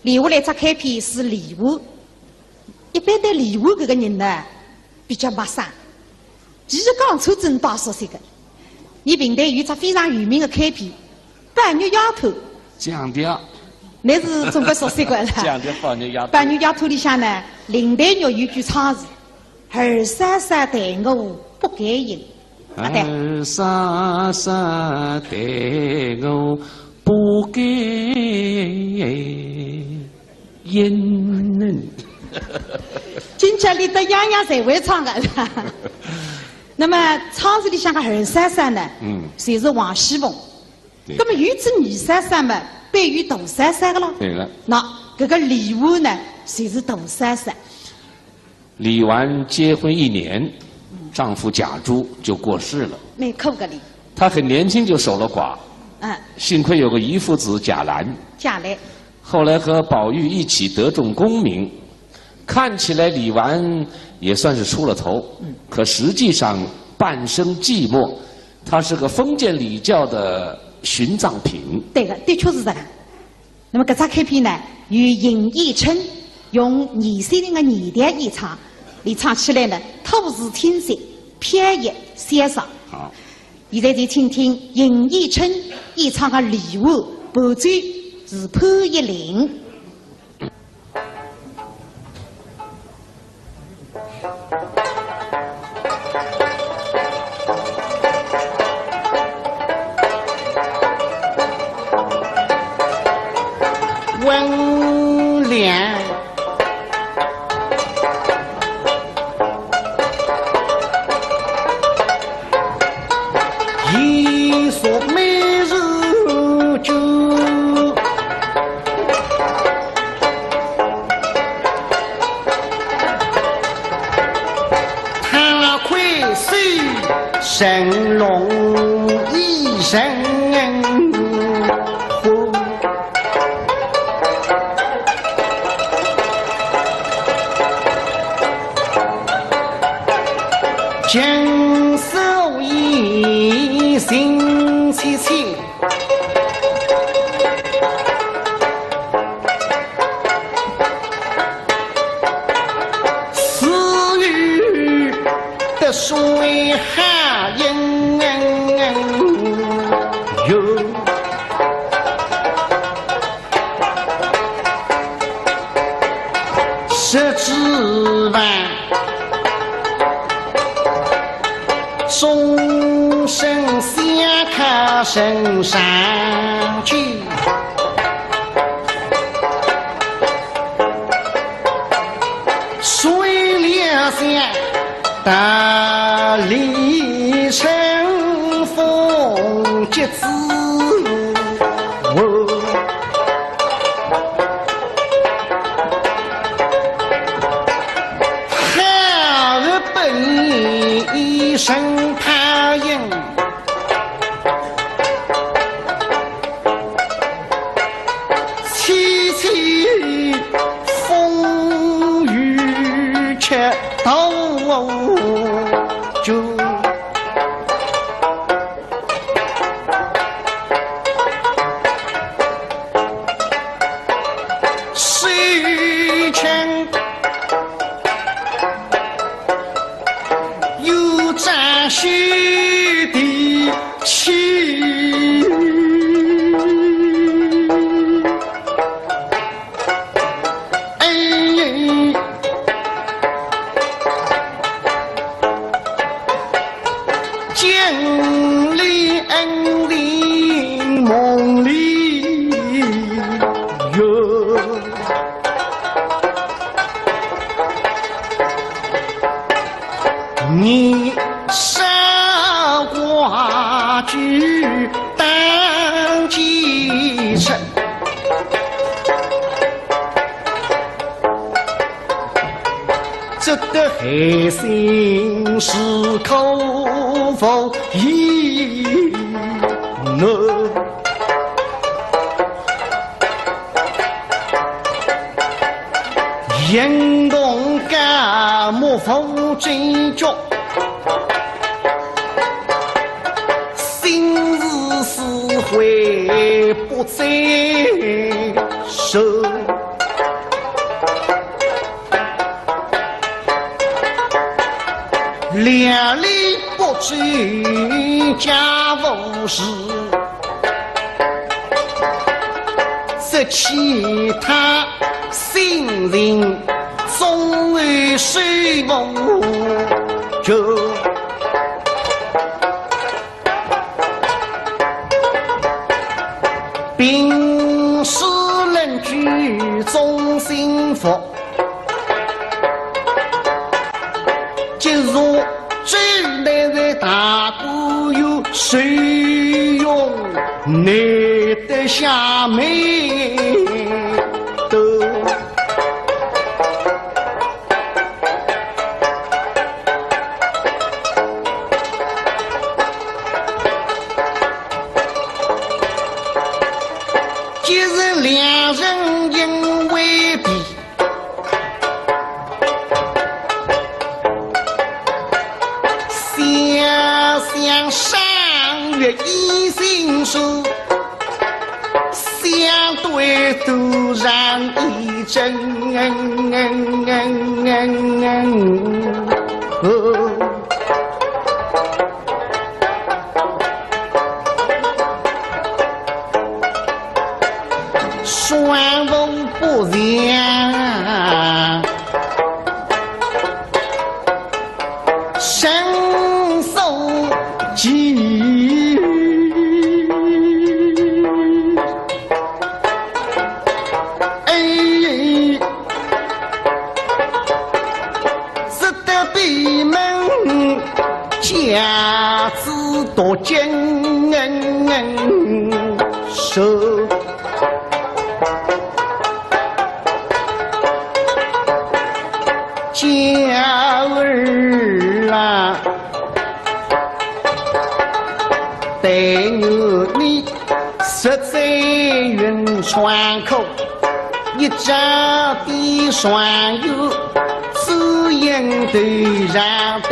留下来只开篇是礼物。一般对礼物这个人呢，比较陌生。其实讲出真倒熟悉的。你平台有只非常有名的开篇《半月丫头》。讲调。那是总归熟悉过了。讲调半月丫头。半月丫头里向呢，林黛玉有句唱词：“二三三待我不该应。”啊对。二三三待我不该应。今朝里的样样侪会唱的。那么唱词里向个二三三呢，侪是王熙凤。那么有只二三三嘛，便有大三三个咯。对了。那这个李纨呢，侪是大三三。李纨结婚1年，丈夫贾珠就过世了。没哭个哩。她很年轻就守了寡。幸亏有个遗腹子贾兰。贾兰。后来和宝玉一起得中功名。看起来李纨也算是出了头，可实际上半生寂寞，她是个封建礼教的殉葬品。对的，的确是这个。那么这只开篇呢，由尹义春用20岁的年代演唱，你唱起来呢，吐字听舌，飘逸潇洒。好，现在就请听尹义春演唱的《礼物》，伴奏是潘一林。温良一所美如酒，他会水神龙一生将手一心切切，私语的水哈应哟，十指弯。终身下他身上去，水流下大理成风节子，哈儿本一生他应，凄凄风雨却到就水泉有沾须的气，经历恩的梦里哟，你傻瓜举当继承，这个黑心是口否一能言动感莫否真脚，心事是会不在手。两里不追家务事，这其他新人总为水梦就并使人居中幸福。今日这来的大姑有谁用难得下眉头？今日两人因为比想上月一心书，相对突然一阵双风不良，深受记，只得闭门家子多艰受。娇儿啊，待我你实在云川口，一家的双友，只因对上的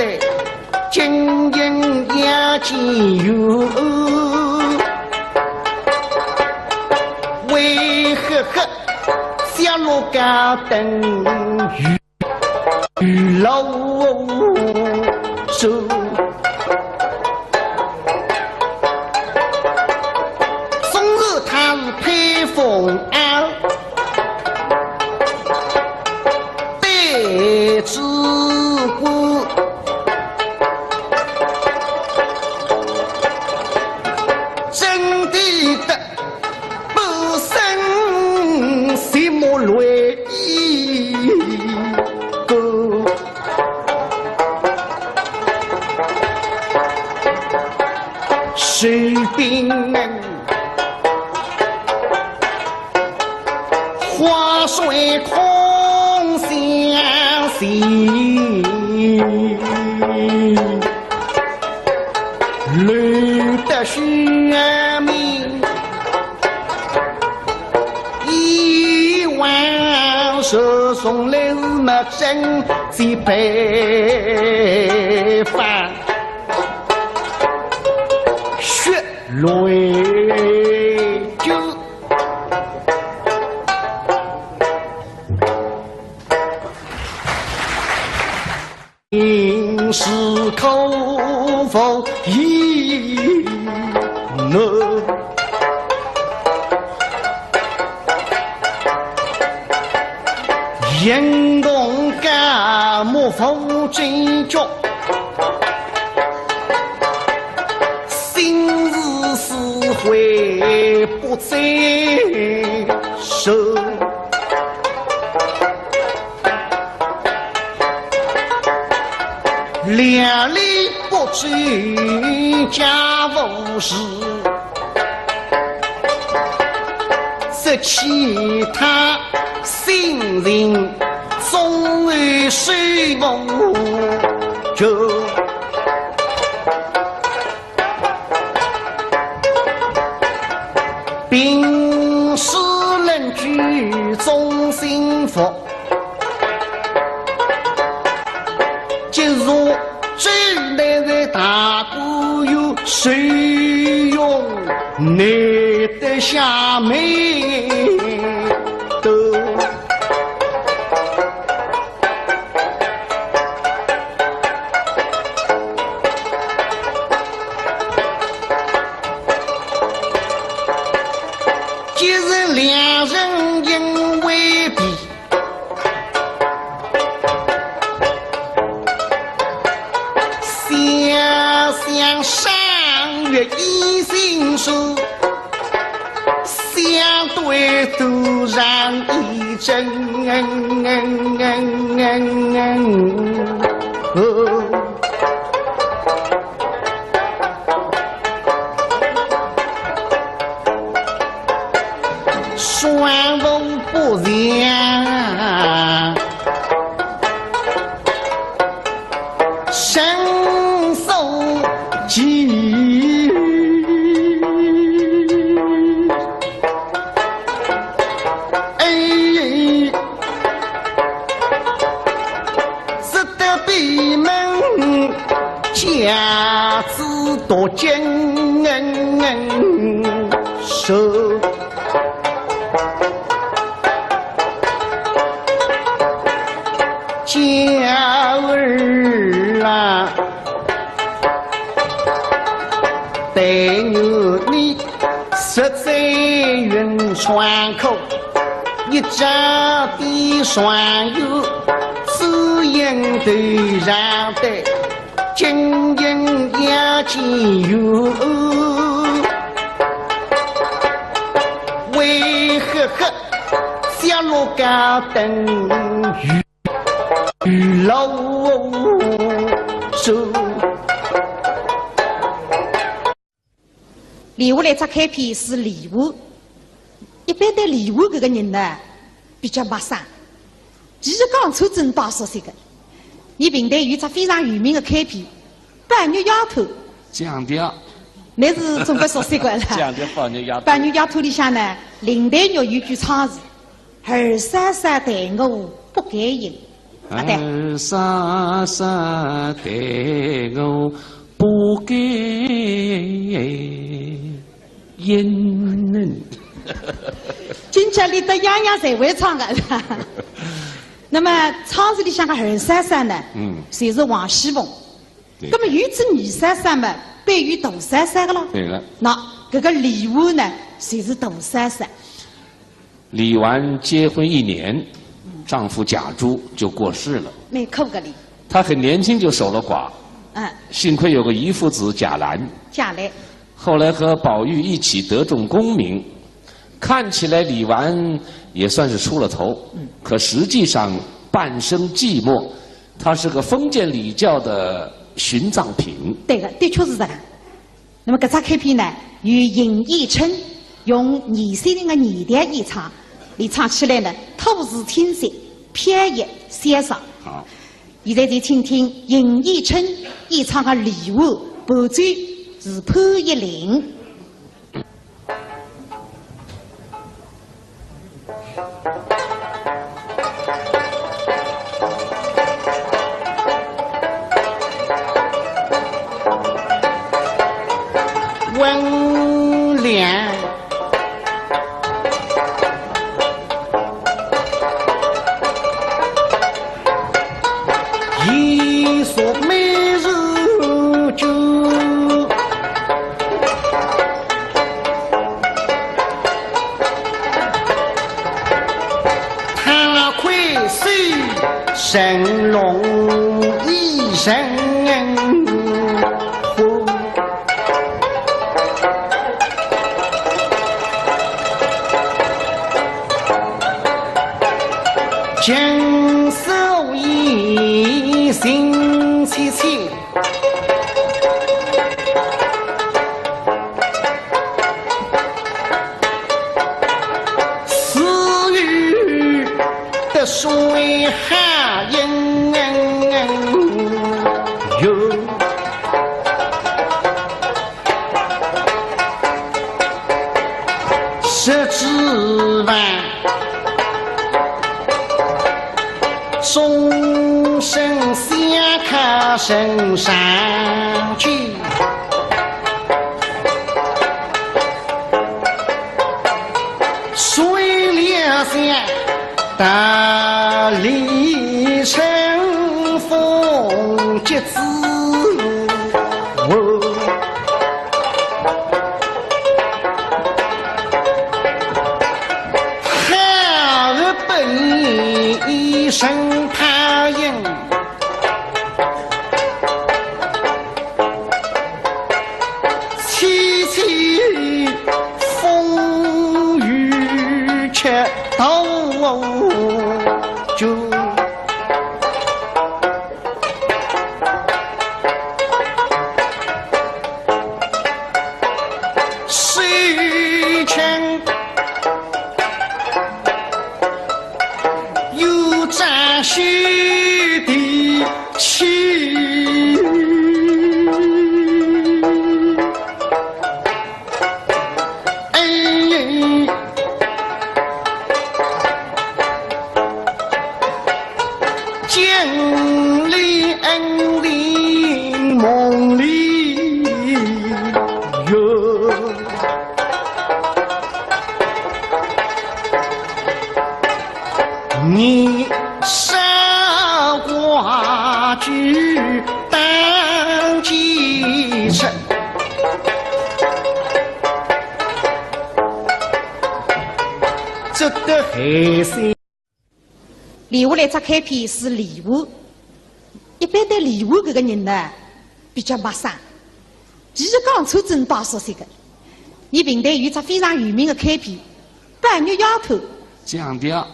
经营也仅有，为何小路高等雨楼手，终日他是披风袄，对之过，真的不生什么泪意。水兵们，花水空相惜，绿的学名一万手送来么真几杯饭。泪就应是口风一怒，人工干木风真脚。会不再受，两里不追家务事，这其他新人总为水梦就。并使人居中幸福。今日这来的大姑有谁用难得下眉头？人因为比，想想上月一心书，相对突然一阵双风不凉，身受疾。只得闭门家子多艰受。娇儿啊，待我你实在云川口，一家的双友，只因对上的经营也仅有，为何小路高等与老手。礼物来只开篇是礼物，一般对礼物这个人呢比较陌生。其实刚出真大熟悉的，你平台有只非常有名的开篇《半月丫头》，降调，那是总归熟悉过了。降调半月丫头。半月丫头里向呢，林黛玉有句唱词：“儿莎莎待我不该应。”儿莎莎待我不该应。今朝里的样样侪会唱的。那么唱词里向的儿莎莎呢，侪是王熙凤。那么有只女莎莎嘛，被于大莎莎的咯。对了。那这个李纨呢，侪是大莎莎。李纨结婚1年，丈夫贾珠就过世了。没哭个哩。她很年轻就守了寡。幸亏有个姨父子贾兰。贾兰。后来和宝玉一起得中功名，看起来李纨也算是出了头。可实际上半生寂寞，她是个封建礼教的殉葬品。对的，的确是这个。那么这只开篇呢，由尹义琛用20岁的年代演唱，你唱起来呢，吐字清晰，飘逸潇洒。好，现在就请听尹义琛演唱的《礼物》，伴奏是潘一林。温良一所美如酒，他愧谁神龙一生经受一心凄凄，死于的水下应有，十指弯。终身相靠身上去，水流下大理成风结子，一声他应，凄凄风雨却都就。水泉有沾须的气，见里恩里梦里有。你杀瓜居当继承，这个黑色。留下来只开篇是礼物，一般对礼物这个人呢比较陌生。其实讲出真大熟悉的，你平台有只非常有名的开篇《半月丫头》。降调。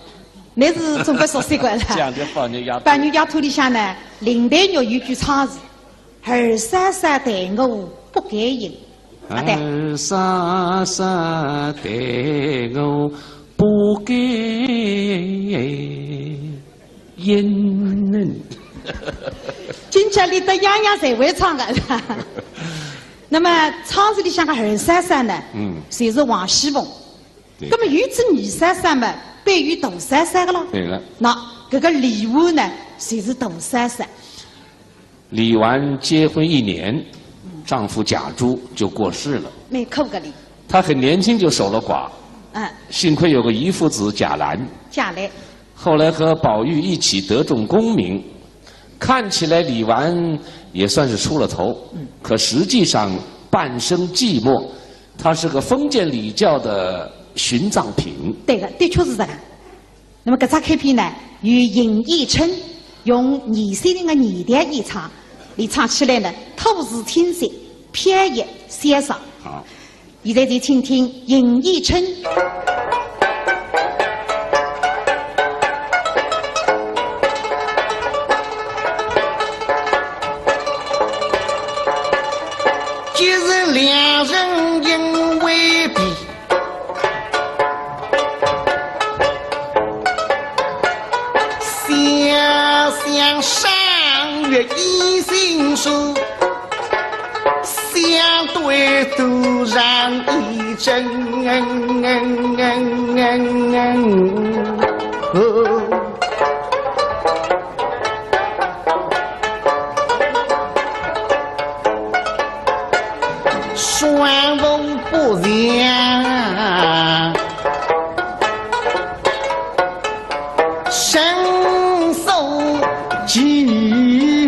那是中国熟悉的了。降调半月丫头。半月丫头里向呢，林黛玉有句唱词：“儿莎莎待我不该应。”对。儿莎莎待我不该应。今朝里的样样侪会唱的。那么唱词里向的儿莎莎呢，就是王熙凤。那么有只女莎莎嘛，对于大莎莎的咯。对了。那这个李纨呢，就是大莎莎。李纨结婚1年，丈夫贾珠就过世了。没哭个哩。她很年轻就守了寡。幸亏有个姨父子贾兰。贾兰。后来和宝玉一起得中功名，看起来李纨也算是出了头。可实际上半生寂寞，她是个封建礼教的殉葬品。对的，的确是这个。那么这张开篇呢，由尹义春用20岁的年代演唱，你唱起来呢，透视天色，飘逸潇洒。好，现在就请听尹义春。今日两人因为比，想上月一心书，相对突然一阵双风不良，身受疾，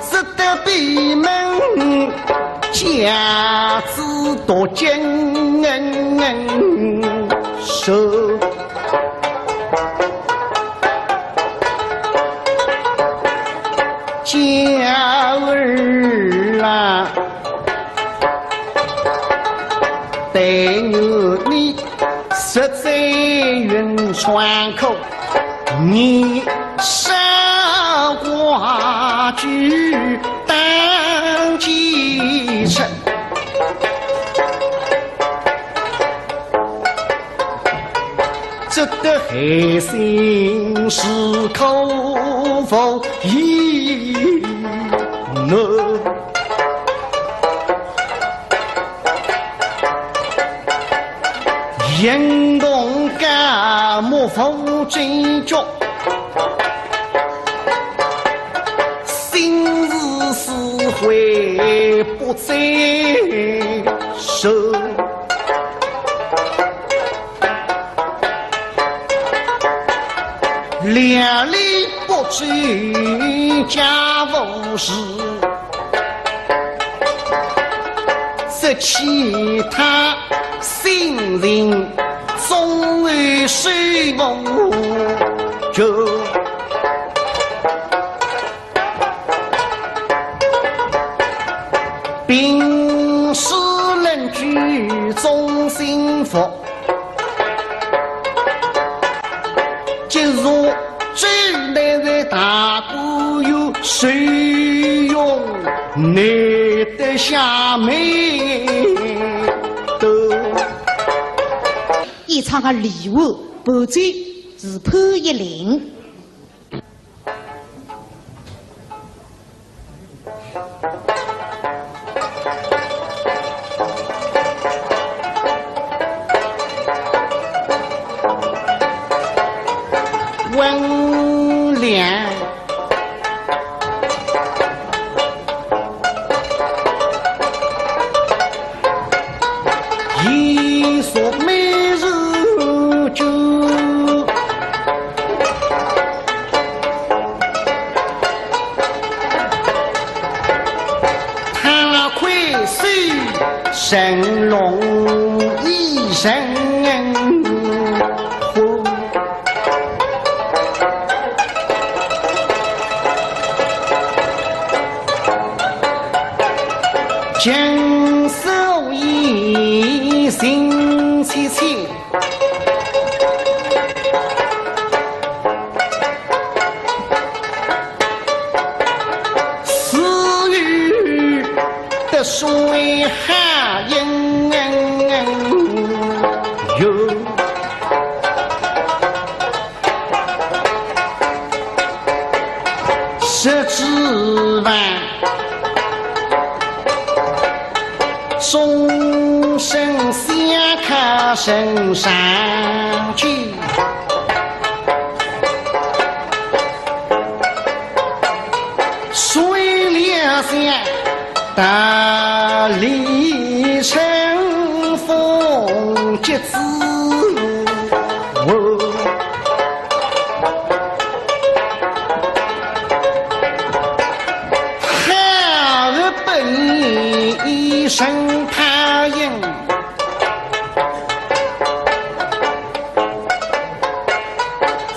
只得闭门家子多艰受。家儿啊，待我你实在云川口，你杀瓜居当继承。这个黑心是口否一呢？人动感莫否真脚，心事是会不再收。两里不追家务事，的其他新人总会随我就平时人居中幸福，今日最来的大姑有谁用难得下眉头？演唱个礼物伴奏是潘一林。温良一说每日酒，他会水神龙一神将手一心切切，私语的水哈应有，十指弯。众生相看身上去，水两下大理成风节子哈本一声他应，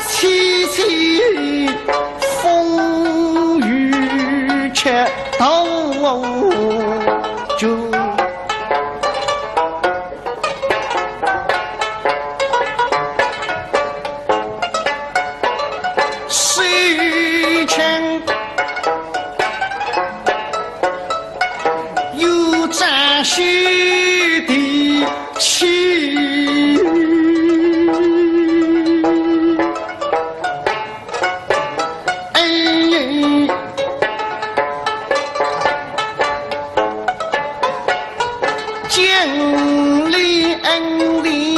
凄凄风雨却到就水泉有沾血的气，见里恩里